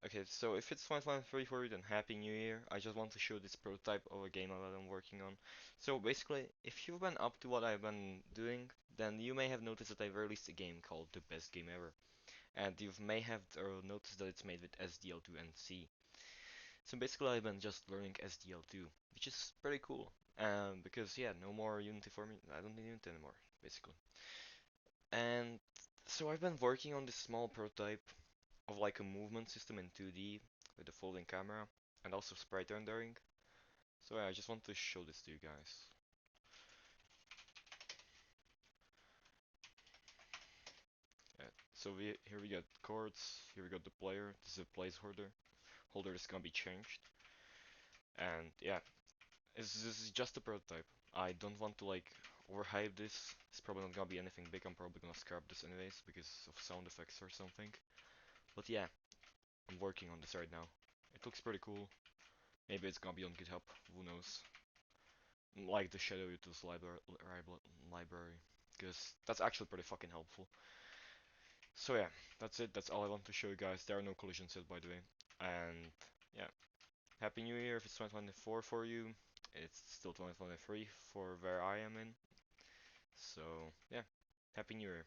Okay, so if it's 2023 for you, then Happy New Year. I just want to show this prototype of a game that I'm working on. So basically, if you've been up to what I've been doing, then you may have noticed that I've released a game called The Best Game Ever. And you may have noticed that it's made with sdl2 and C. So basically, I've been just learning sdl2, which is pretty cool. Because yeah, no more Unity for me. I don't need Unity anymore, basically. And so I've been working on this small prototype of like a movement system in 2D with a folding camera and also sprite rendering. So yeah, I just want to show this to you guys. Yeah, so here we got chords, here we got the player, this is a placeholder. Holder is gonna be changed. And yeah, this is just a prototype. I don't want to like overhype this. It's probably not gonna be anything big. I'm probably gonna scrap this anyways because of sound effects or something. But yeah, I'm working on this right now. It looks pretty cool. Maybe it's gonna be on GitHub. Who knows? Like the shadow utils library, because that's actually pretty fucking helpful. So yeah, that's it. That's all I want to show you guys. There are no collisions yet, by the way. And yeah, Happy New Year if it's 2024 for you. It's still 2023 for where I am in. So yeah, Happy New Year.